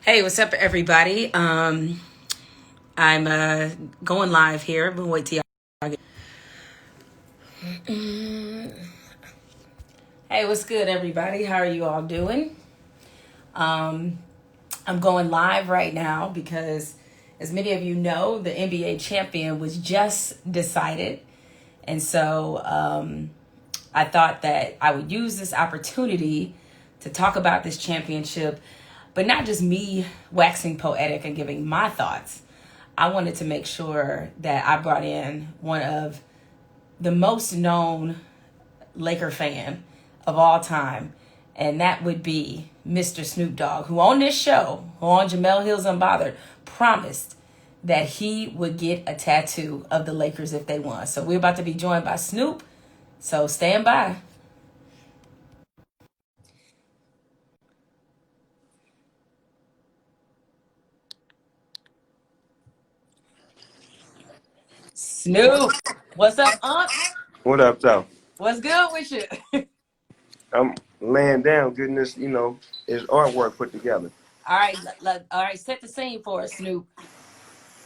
Hey, what's up, everybody? I'm going live here. We'll wait till y'all get. Hey, what's good, everybody? How are you all doing? I'm going live right now because, as many of you know, the NBA champion was just decided. And so I thought that I would use this opportunity to talk about this championship, but not just me waxing poetic and giving my thoughts. I wanted to make sure that I brought in one of the most known Laker fan of all time, and that would be Mr. Snoop Dogg, who on this show, who on Jamel Hill's Unbothered, promised that he would get a tattoo of the Lakers if they won. So we're about to be joined by Snoop, so stand by. Snoop, what's up, Unc? What up, though? What's good with you? I'm laying down, getting this, his artwork put together. All right, all right, set the scene for us, Snoop.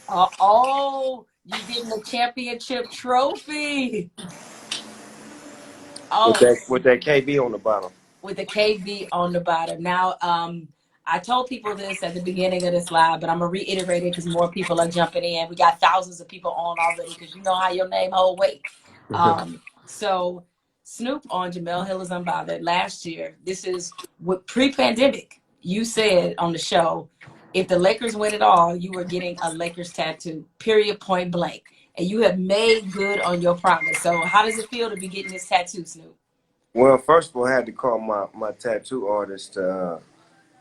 Oh, you getting the championship trophy. With Oh, that KB on the bottom. with the KB on the bottom. Now, I told people this at the beginning of this live, but I'm gonna reiterate it because more people are jumping in. We got thousands of people on already because you know how your name hold weight. So Snoop on Jamel Hill is Unbothered last year. This is what pre-pandemic you said on the show. If the Lakers win it all, you were getting a Lakers tattoo. Period. Point blank. And you have made good on your promise. So how does it feel to be getting this tattoo, Snoop? Well, first of all, I had to call my tattoo artist,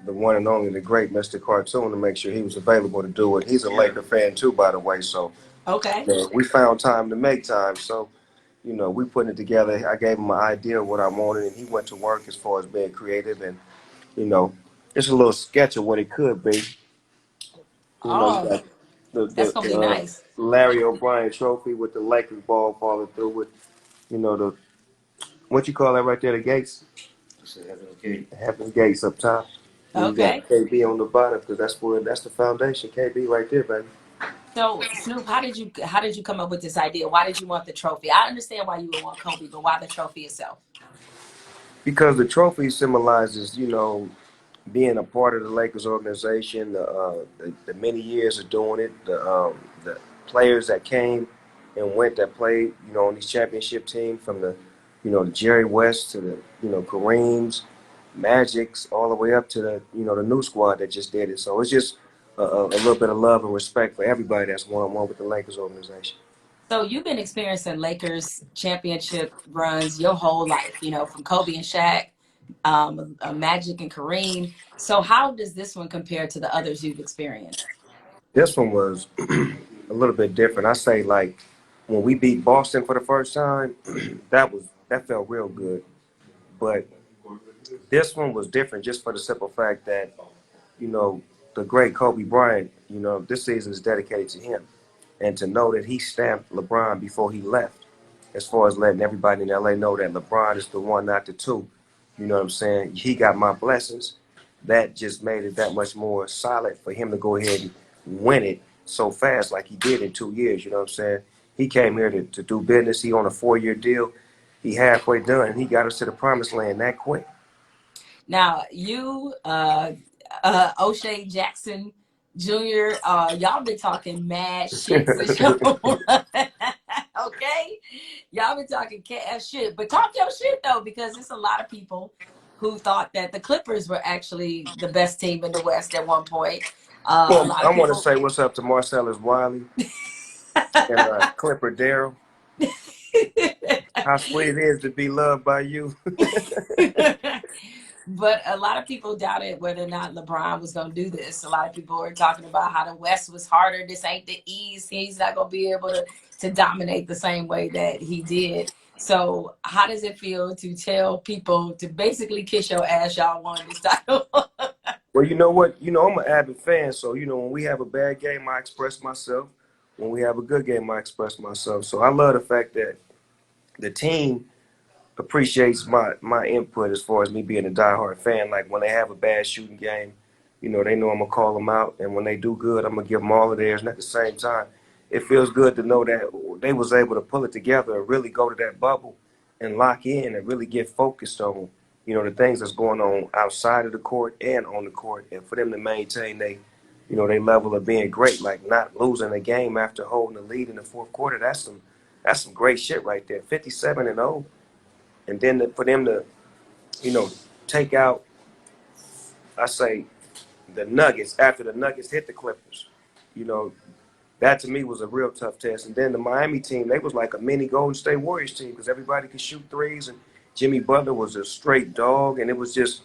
the one and only, the great Mr. Cartoon, to make sure he was available to do it. He's a Laker fan too, by the way. So Okay. we found time to make time. So we put it together. I gave him an idea of what I wanted, and he went to work as far as being creative, and you know, it's a little sketch of what it could be. You Oh, got that's gonna be the nice. Larry O'Brien trophy with the Lakers ball falling through with, the what you call that right there, the gates? Heaven's gates up top. And you got Okay. KB on the bottom because that's the foundation. KB right there, baby. So Snoop, how did you come up with this idea? Why did you want the trophy? I understand why you would want Kobe, but why the trophy itself? Because the trophy symbolizes, being a part of the Lakers organization, the many years of doing it, the players that came and went that played, on these championship teams from the Jerry West to the, Kareem's, Magic's, all the way up to the new squad that just did it. So it's just a little bit of love and respect for everybody that's one with the Lakers organization. So you've been experiencing Lakers championship runs your whole life, from Kobe and Shaq, Magic and Kareem. So how does this one compare to the others you've experienced? This one was a little bit different. I say like when we beat Boston for the first time, that felt real good. But this one was different just for the simple fact that, you know, the great Kobe Bryant, this season is dedicated to him. And to know that he stamped LeBron before he left, as far as letting everybody in LA know that LeBron is the one, not the two. You know what I'm saying? He got my blessings. That just made it that much more solid for him to go ahead and win it so fast like he did in 2 years. You know what I'm saying? He came here to do business. He on a 4-year deal. He halfway done. And he got us to the promised land that quick. Now, you, O'Shea Jackson Jr., y'all been talking mad shit since your okay? Y'all been talking cash shit, but talk your shit though, because it's a lot of people who thought that the Clippers were actually the best team in the West at one point. A Well, lot I of want to people. say what's up to Marcellus Wiley and Clipper Darrell. How sweet it is to be loved by you. But a lot of people doubted whether or not LeBron was going to do this. A lot of people were talking about how the West was harder. This ain't the East. He's not going to be able to dominate the same way that he did. So how does it feel to tell people to basically kiss your ass, y'all won this title? Well, you know what? I'm an avid fan, so when we have a bad game, I express myself. When we have a good game, I express myself. So I love the fact that the team appreciates my input as far as me being a diehard fan. Like when they have a bad shooting game, You know, they know I'm gonna call them out, and when they do good, I'm gonna give them all of theirs. And at the same time, it feels good to know that they was able to pull it together and really go to that bubble and lock in and really get focused on, you know, the things that's going on outside of the court and on the court, and for them to maintain they level of being great, like not losing a game after holding the lead in the fourth quarter. That's some great shit right there. 57-0, and then for them to, you know, take out, I say, the Nuggets after the Nuggets hit the Clippers. You know, that to me was a real tough test. And then the Miami team, they was like a mini Golden State Warriors team because everybody could shoot threes, and Jimmy Butler was a straight dog, and it was just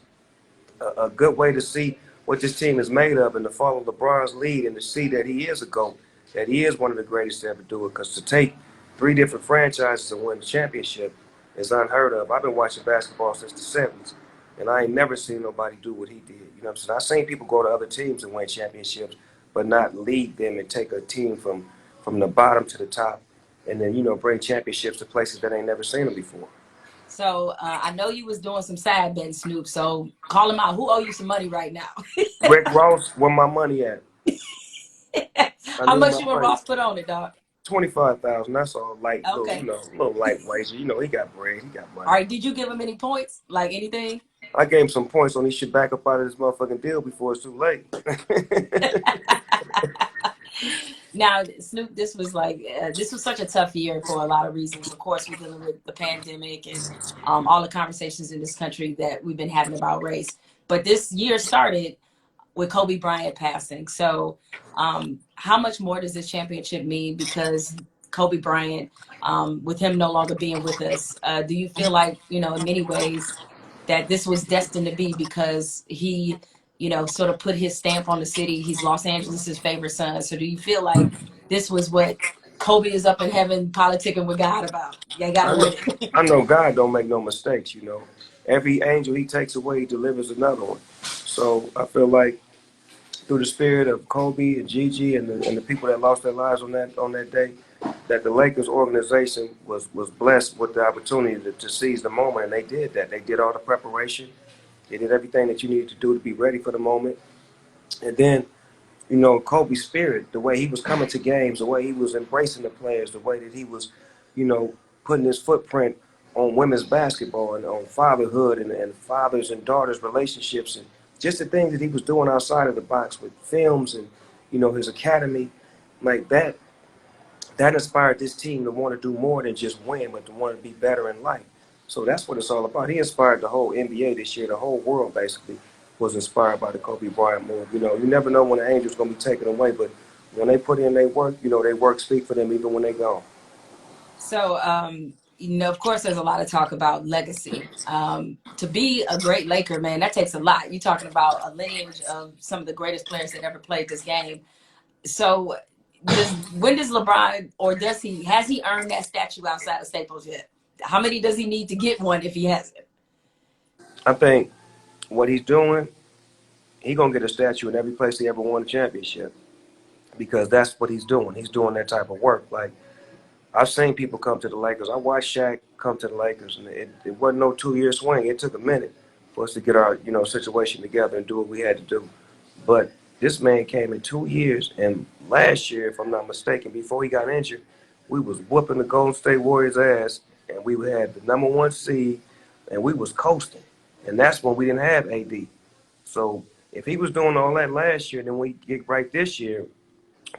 a good way to see what this team is made of and to follow LeBron's lead and to see that he is a GOAT, that he is one of the greatest to ever do it. Because to take three different franchises and win the championship is unheard of. I've been watching basketball since the 70s, and I ain't never seen nobody do what he did. You know what I'm saying? I've seen people go to other teams and win championships, but not lead them and take a team from the bottom to the top and then, you know, bring championships to places that ain't never seen them before. So I know you was doing some side betting, Snoop. So call him out. Who owe you some money right now? Rick Ross, where my money at? How much you and Ross put on it, dog? 25,000. That's all light, little, Okay. little light wager. You know, he got bread. He got money. All right. Did you give him any points? Like anything? I gave him some points on he should back up out of this motherfucking deal before it's too late. Now, Snoop, this was such a tough year for a lot of reasons. Of course, we're dealing with the pandemic and all the conversations in this country that we've been having about race. But this year started with Kobe Bryant passing. So how much more does this championship mean? Because Kobe Bryant, with him no longer being with us, do you feel like, you know, in many ways that this was destined to be because he, you know, sort of put his stamp on the city? He's Los Angeles' favorite son. So do you feel like this was what Kobe is up in heaven politicking with God about? They got to I know, win. I know God don't make no mistakes, you know. Every angel he takes away, he delivers another one. So I feel like through the spirit of Kobe and Gigi and the people that lost their lives on that day, that the Lakers organization was blessed with the opportunity to seize the moment, and they did that. They did all the preparation. They did everything that you needed to do to be ready for the moment. And then, you know, Kobe's spirit, the way he was coming to games, the way he was embracing the players, the way that he was, you know, putting his footprint on women's basketball and on fatherhood and fathers and daughters relationships, and just the things that he was doing outside of the box with films and, you know, his academy, like that inspired this team to want to do more than just win, but to want to be better in life. So that's what it's all about. He inspired the whole NBA this year. The whole world basically was inspired by the Kobe Bryant move. You know, you never know when the angel's going to be taken away, but when they put in their work, you know, their work speak for them even when they gone. So, you know, of course, there's a lot of talk about legacy. To be a great Laker, man, that takes a lot. You're talking about a lineage of some of the greatest players that ever played this game. So, when does LeBron, or has he earned that statue outside of Staples yet? How many does he need to get one if he hasn't? I think what he's doing, he going to get a statue in every place he ever won a championship because that's what he's doing. He's doing that type of work. Like, I've seen people come to the Lakers. I watched Shaq come to the Lakers, and it wasn't no 2-year swing. It took a minute for us to get our, you know, situation together and do what we had to do. But this man came in 2 years, and last year, if I'm not mistaken, before he got injured, we was whooping the Golden State Warriors' ass, and we had the number one seed, and we was coasting. And that's when we didn't have AD. So if he was doing all that last year, then we get right this year,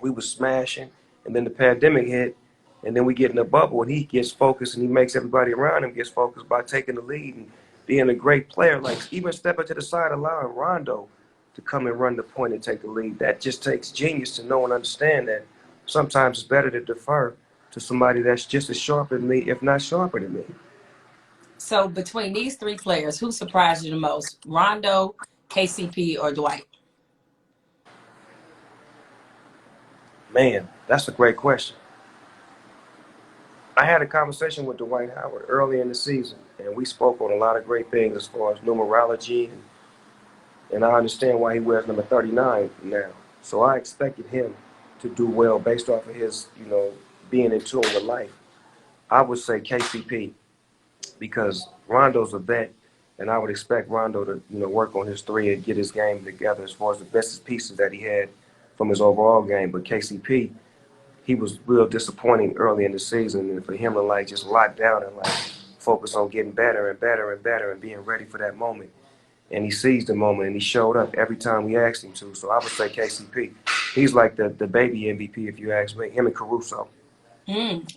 we was smashing, and then the pandemic hit, and then we get in a bubble, and he gets focused, and he makes everybody around him gets focused by taking the lead and being a great player, like even stepping to the side, allowing Rondo to come and run the point and take the lead. That just takes genius to know and understand that sometimes it's better to defer to somebody that's just as sharp as me, if not sharper than me. So, between these three players, who surprised you the most? Rondo, KCP, or Dwight? Man, that's a great question. I had a conversation with Dwight Howard early in the season, and we spoke on a lot of great things as far as numerology, and I understand why he wears number 39 now. So I expected him to do well based off of his, you know, being in tune with life. I would say KCP because Rondo's a vet. And I would expect Rondo to, work on his three and get his game together as far as the best pieces that he had from his overall game. But KCP, he was real disappointing early in the season, and for him to like just lock down and like focus on getting better and better and better and being ready for that moment. And he seized the moment and he showed up every time we asked him to. So I would say KCP. He's like the baby MVP if you ask me. Him and Caruso.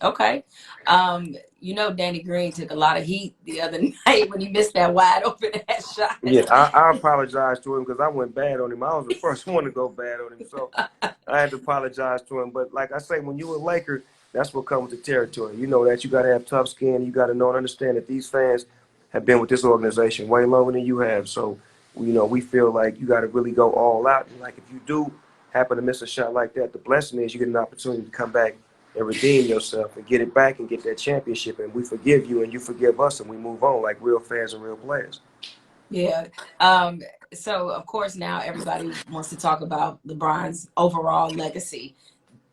Okay. Danny Green took a lot of heat the other night when he missed that wide open ass shot. Yeah, I apologize to him because I went bad on him. I was the first one to go bad on him, so I had to apologize to him. But like I say, when you're a Laker, that's what comes with the territory. You know that you got to have tough skin. You got to know and understand that these fans have been with this organization way longer than you have. So, we feel like you got to really go all out. And like if you do happen to miss a shot like that, the blessing is you get an opportunity to come back and redeem yourself and get it back and get that championship. And we forgive you and you forgive us and we move on like real fans and real players. Yeah. So of course now everybody wants to talk about LeBron's overall legacy.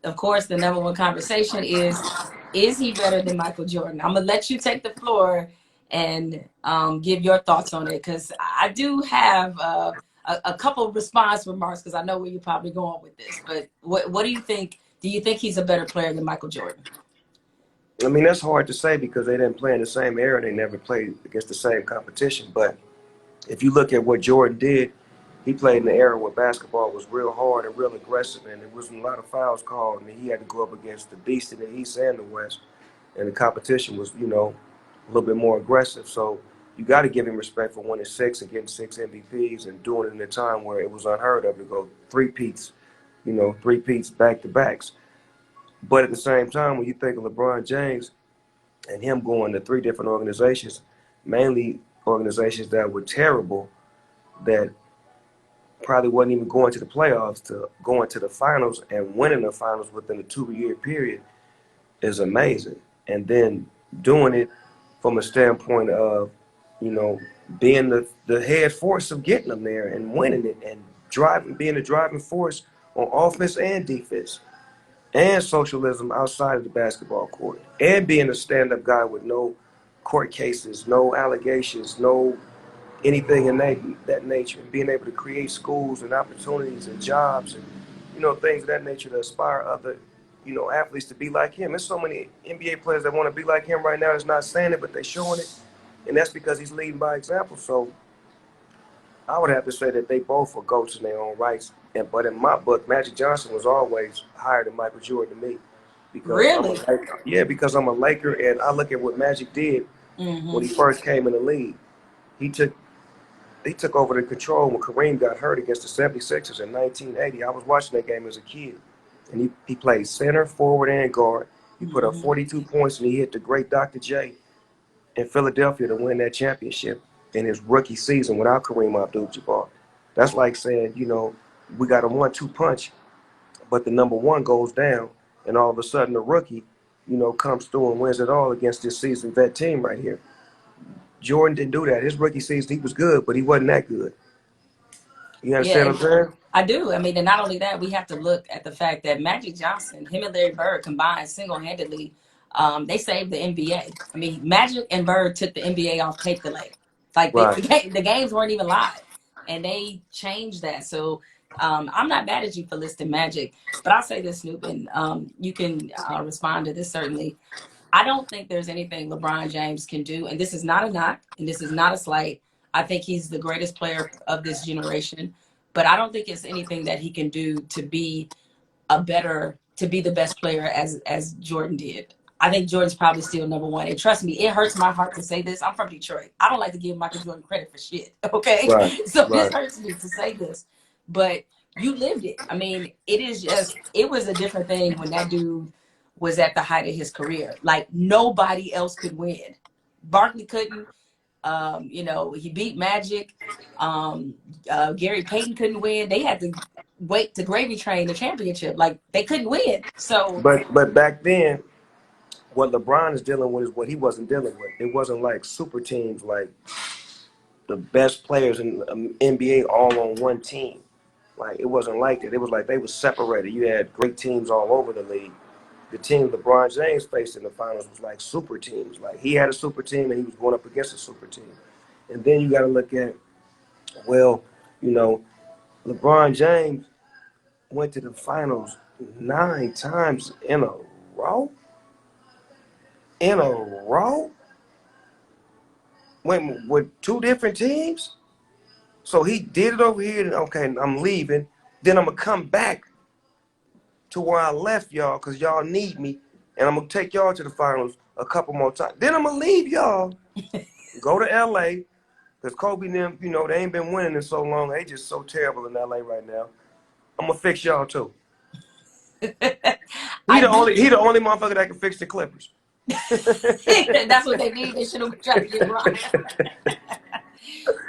Of course, the number one conversation is he better than Michael Jordan? I'm gonna let you take the floor and give your thoughts on it because I do have a couple of response remarks because I know where you're probably going with this. But what do you think? Do you think he's a better player than Michael Jordan? I mean, that's hard to say because they didn't play in the same era. They never played against the same competition. But if you look at what Jordan did, he played in the era where basketball was real hard and real aggressive, and there wasn't a lot of fouls called, and he had to go up against the beast in the East and the West, and the competition was, a little bit more aggressive. So you got to give him respect for winning six and getting six MVPs and doing it in a time where it was unheard of to go three-peats back-to-backs. But at the same time, when you think of LeBron James and him going to three different organizations, mainly organizations that were terrible, that probably wasn't even going to the playoffs, to going to the finals and winning the finals within a 2-year period is amazing. And then doing it from a standpoint of, you know, being the head force of getting them there and winning it and being the driving force on offense and defense and socialism outside of the basketball court and being a stand-up guy with no court cases, no allegations, no anything in that nature, and being able to create schools and opportunities and jobs and things of that nature to aspire other athletes to be like him. There's so many NBA players that want to be like him right now that's not saying it, but they're showing it, and that's because he's leading by example. So I would have to say that they both are goats in their own rights. But in my book, Magic Johnson was always higher than Michael Jordan to me because Really? because I'm a Laker, and I look at what Magic did when he first came in the league. He took over the control when Kareem got hurt against the 76ers in 1980. I was watching that game as a kid, and he played center, forward, and guard. He put up 42 points, and he hit the great Dr. J in Philadelphia to win that championship in his rookie season without Kareem Abdul-Jabbar. That's like saying, we got a 1-2 punch, but the number one goes down, and all of a sudden the rookie, comes through and wins it all against this seasoned vet team right here. Jordan didn't do that. His rookie season, he was good, but he wasn't that good. You Yeah, understand what I'm saying? I do. I mean, and not only that, we have to look at the fact that Magic Johnson, him and Larry Bird combined single-handedly, they saved the NBA. I mean, Magic and Bird took the NBA off tape delay. Like Right. the games weren't even live, and they changed that. So I'm not mad at you for listing Magic, but I'll say this, Snoop, and you can respond to this certainly. I don't think there's anything LeBron James can do, and this is not a knock, and this is not a slight. I think he's the greatest player of this generation, but I don't think it's anything that he can do to be to be the best player as Jordan did. I think Jordan's probably still number one. And trust me, it hurts my heart to say this. I'm from Detroit. I don't like to give Michael Jordan credit for shit. Okay. Right. So this Right. hurts me to say this. But you lived it. I mean, it was a different thing when that dude was at the height of his career. Like nobody else could win. Barkley couldn't. He beat Magic. Gary Payton couldn't win. They had to wait to gravy train the championship. Like they couldn't win. So But back then, what LeBron is dealing with is what he wasn't dealing with. It wasn't like super teams, like the best players in the NBA all on one team. Like it wasn't like that. It was like they were separated. You had great teams all over the league. The team LeBron James faced in the finals was like super teams. Like he had a super team and he was going up against a super team. And then you got to look at, well, you know, LeBron James went to the finals 9 times in a row. In a row? Went with 2 different teams? So he did it over here, and okay, I'm leaving. Then I'm going to come back to where I left y'all because y'all need me. And I'm going to take y'all to the finals a couple more times. Then I'm going to leave y'all, go to LA, because Kobe and them, you know, they ain't been winning in so long. They just so terrible in LA right now. I'm going to fix y'all too. He I the do. only he the only motherfucker that can fix the Clippers. That's what they need. They should have tried to get Bryant.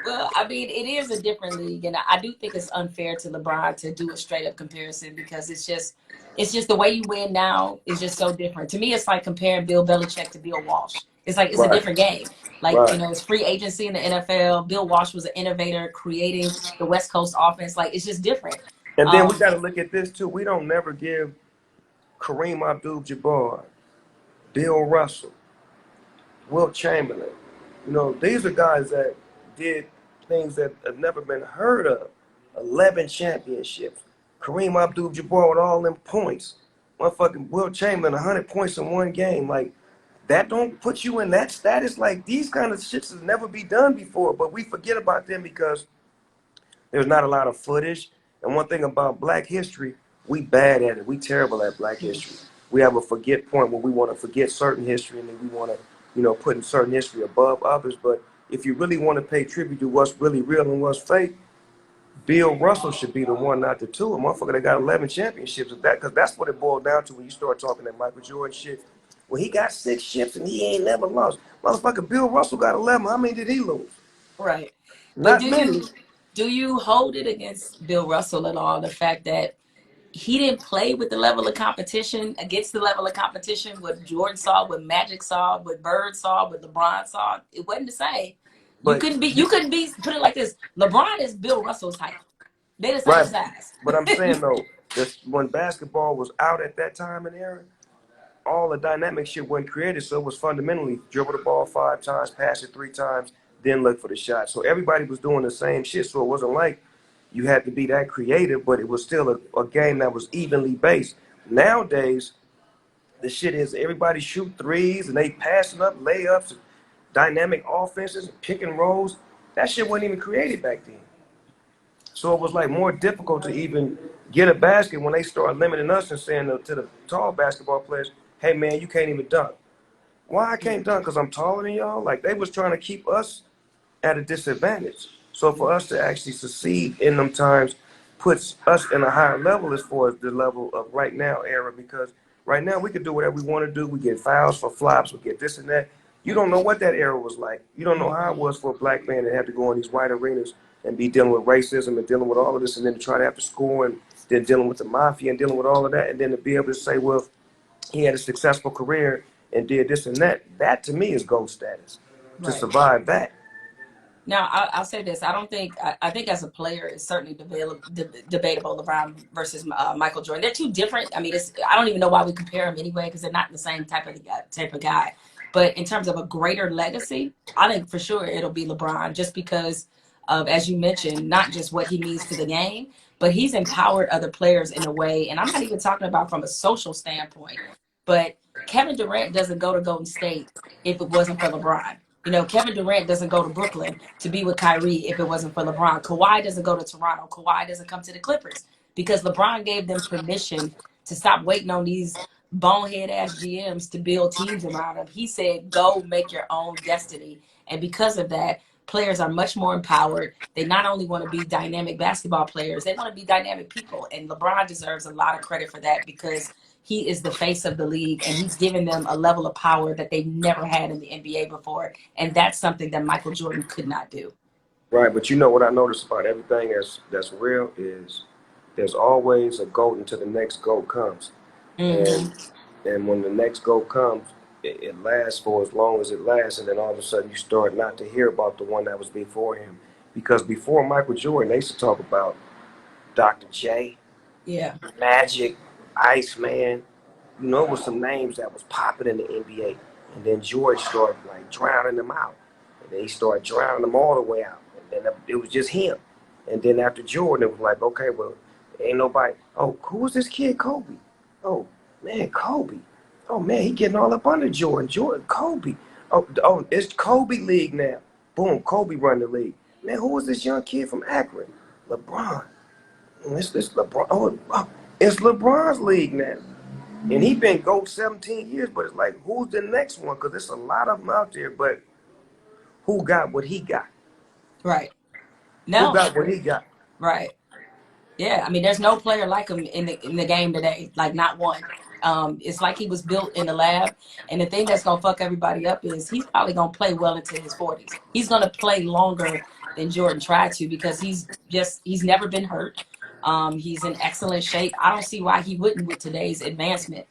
Well, I mean, it is a different league, and I do think it's unfair to LeBron to do a straight up comparison because it's just the way you win now is just so different. To me, it's like comparing Bill Belichick to Bill Walsh. It's like it's a Right, different game. Like, right. it's free agency in the NFL. Bill Walsh was an innovator creating the West Coast offense. Like, it's just different. And then we Um, got to look at this too. We don't never give Kareem Abdul-Jabbar, Bill Russell, Wilt Chamberlain. You know, these are guys that did things that have never been heard of. 11 championships. Kareem Abdul-Jabbar with all them points. Motherfucking Wilt Chamberlain, 100 points in one game. Like, that don't put you in that status. Like, these kind of shits has never be done before. But we forget about them because there's not a lot of footage. And one thing about Black history, we bad at it. We terrible at Black history. We have a forget point where we want to forget certain history and then we want to, put in certain history above others. But if you really want to pay tribute to what's really real and what's fake, Bill Russell should be the one, not the two. A motherfucker that got 11 championships of that, because that's what it boiled down to when you start talking that Michael Jordan shit. Well, he got 6 ships and he ain't never lost. Motherfucker, Bill Russell got 11. How many did he lose? right. But Not do many. you hold it against Bill Russell at all? The fact that he didn't play with the level of competition against the level of competition what Jordan saw, what Magic saw, what Bird saw, what LeBron saw. It wasn't the same. You But couldn't be. You couldn't be. Put it like this: LeBron is Bill Russell's height. They're the same right. size. But I'm saying though, this when basketball was out at that time and era, all the dynamic shit wasn't created. So it was fundamentally dribble the ball 5 times, pass it 3 times, then look for the shot. So everybody was doing the same shit. So it wasn't like you had to be that creative, but it was still a game that was evenly based. Nowadays, the shit is everybody shoot threes and they passing up layups, dynamic offenses, pick and rolls. That shit wasn't even created back then. So it was like more difficult to even get a basket when they start limiting us and saying to the tall basketball players, "Hey man, you can't even dunk." Why I can't dunk? Because I'm taller than y'all. Like they was trying to keep us at a disadvantage. So for us to actually succeed in them times puts us in a higher level as far as the level of right now era, because right now we can do whatever we want to do. We get fouls for flops, we get this and that. You don't know what that era was like. You don't know how it was for a black man to have to go in these white arenas and be dealing with racism and dealing with all of this, and then to try to have to score, and then dealing with the mafia and dealing with all of that, and then to be able to say, well, he had a successful career and did this and that. That to me is gold status. To Right. survive that. Now, I'll say this: I don't think. I think as a player, it's certainly debatable. LeBron versus Michael Jordan. They're two different. I mean, I don't even know why we compare them anyway because they're not the same type of guy. But in terms of a greater legacy, I think for sure it'll be LeBron, just because of, as you mentioned, not just what he means to the game, but he's empowered other players in a way. And I'm not even talking about from a social standpoint, but Kevin Durant doesn't go to Golden State if it wasn't for LeBron. Kevin Durant doesn't go to Brooklyn to be with Kyrie if it wasn't for LeBron. Kawhi doesn't go to Toronto. Kawhi doesn't come to the Clippers because LeBron gave them permission to stop waiting on these bonehead ass GMs to build teams around him. He said, go make your own destiny. And because of that, players are much more empowered. They not only want to be dynamic basketball players, they want to be dynamic people. And LeBron deserves a lot of credit for that because he is the face of the league and he's given them a level of power that they've never had in the NBA before. And that's something that Michael Jordan could not do. Right, but you know what I noticed about everything that's real is there's always a goat until the next goat comes, Mm-hmm. and when the next goat comes, it lasts for as long as it lasts, and then all of a sudden you start not to hear about the one that was before him, because before Michael Jordan, they used to talk about Dr. J, Yeah. Magic, Iceman. It was some names that was popping in the NBA, and then George started like drowning them out. Then he started drowning them all the way out. And then it was just him. And then after Jordan, it was like, okay, well, ain't nobody. Oh, who was this kid, Kobe? Oh, man, Kobe. Oh, man, he getting all up under Jordan. Kobe. Oh, it's Kobe League now. Boom, Kobe run the league. Man, who was this young kid from Akron? LeBron. It's LeBron. It's LeBron's league now. And he been GOAT 17 years, but it's like, who's the next one? Because there's a lot of them out there, but who got what he got? Right. Who No. got what he got? Right. Yeah. I mean, there's no player like him in the game today. Like, not one. It's like he was built in the lab. And the thing that's gonna fuck everybody up is he's probably gonna play well into his 40s. He's gonna play longer than Jordan tried to because he's never been hurt. He's in excellent shape. I don't see why he wouldn't with today's advancement.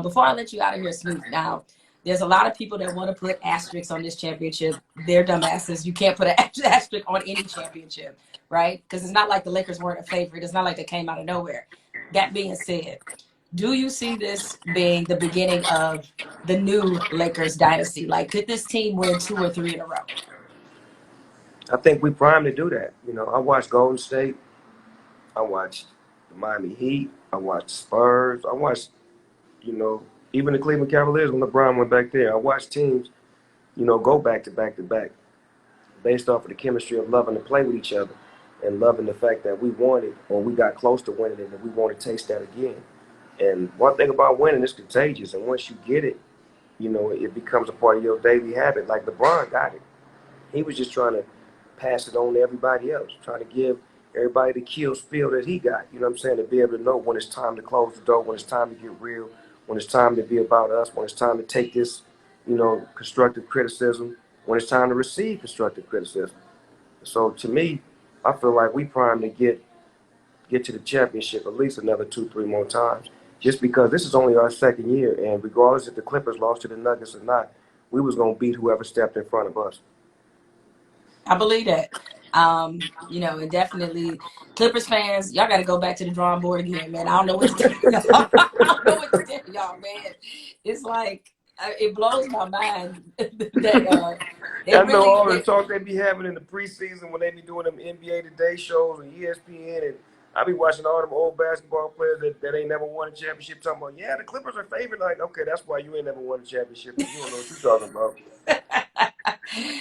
Before I let you out of here, Snoop, now there's a lot of people that want to put asterisks on this championship. They're dumbasses. You can't put an asterisk on any championship, right? Because it's not like the Lakers weren't a favorite. It's not like they came out of nowhere. That being said, do you see this being the beginning of the new Lakers dynasty? Like, could this team win 2 or 3 in a row? I think we primed to do that. You know, I watched Golden State. I watched the Miami Heat. I watched Spurs. I watched, you know, even the Cleveland Cavaliers when LeBron went back there. I watched teams, you know, go back to back to back based off of the chemistry of loving to play with each other and loving the fact that we wanted or we got close to winning it and we want to taste that again. And one thing about winning is contagious. And once you get it, you know, it becomes a part of your daily habit. Like LeBron got it. He was just trying to pass it on to everybody else, trying to give everybody the kill spiel that he got. You know what I'm saying? To be able to know when it's time to close the door, when it's time to get real, when it's time to be about us, when it's time to take this, you know, constructive criticism, when it's time to receive constructive criticism. So to me, I feel like we primed to get to the championship at least another 2-3 more times. Just because this is only our second year, and regardless if the Clippers lost to the Nuggets or not, we was gonna beat whoever stepped in front of us. I believe that. You know, and definitely Clippers fans, y'all got to go back to the drawing board again, man. I don't know what to tell y'all. I don't know what to tell y'all, man. It's like it blows my mind that they I know all the really. talk they be having in the preseason when they be doing them NBA Today shows and ESPN, and I be watching all them old basketball players that ain't never won a championship talking about, yeah, the Clippers are favored. Like, okay, that's why you ain't never won a championship. You don't know what you're talking about.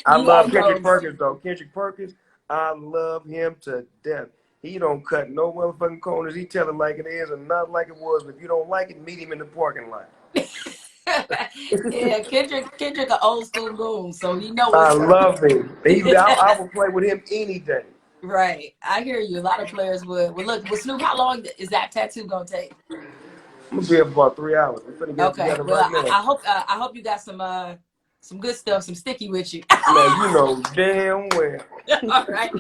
I You love all Kendrick know. Perkins, though. Kendrick Perkins, I love him to death. He don't cut no motherfucking corners. He tell it like it is and not like it was. But if you don't like it, meet him in the parking lot. Yeah, Kendrick an old school goon, so you know I what's up. love him. I will play with him any day. Right. I hear you. A lot of players would. Well, look, with Snoop, how long is that tattoo gonna take? I'm gonna be up about 3 hours. We're finna get it Okay. together Well, right now. I hope you got some good stuff, some sticky with you. Man, you know damn well. All right.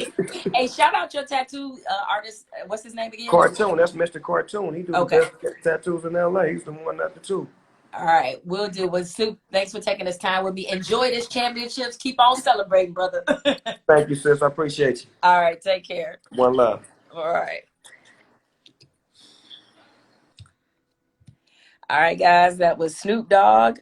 Hey, shout out your tattoo artist. What's his name again? Cartoon, that's Mr. Cartoon. He do the Okay. best tattoos in LA. He's the one, not the two. All right. We'll do. Well, Snoop, thanks for taking this time with me. Enjoy this championships. Keep on celebrating, brother. Thank you, sis. I appreciate you. All right. Take care. One love. All right. All right, guys, that was Snoop Dogg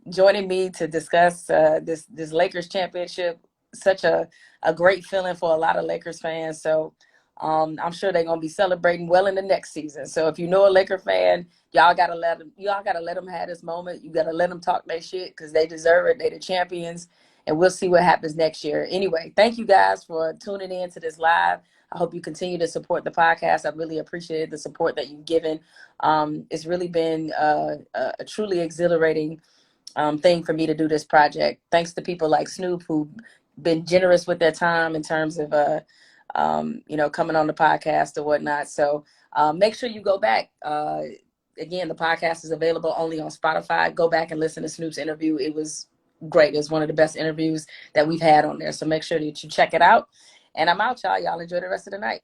joining me to discuss this Lakers championship. Such a great feeling for a lot of Lakers fans. So I'm sure they're gonna be celebrating well in the next season. So if you know a Laker fan, y'all gotta let them have this moment. You gotta let them talk their shit because they deserve it. They the champions, and we'll see what happens next year. Anyway, thank you guys for tuning in to this live. I hope you continue to support the podcast. I really appreciate the support that you've given. It's really been a truly exhilarating thing for me to do this project. Thanks to people like Snoop who've been generous with their time in terms of coming on the podcast or whatnot. So make sure you go back. Again, the podcast is available only on Spotify. Go back and listen to Snoop's interview. It was great. It was one of the best interviews that we've had on there. So make sure that you check it out. And I'm out, y'all. Y'all enjoy the rest of the night.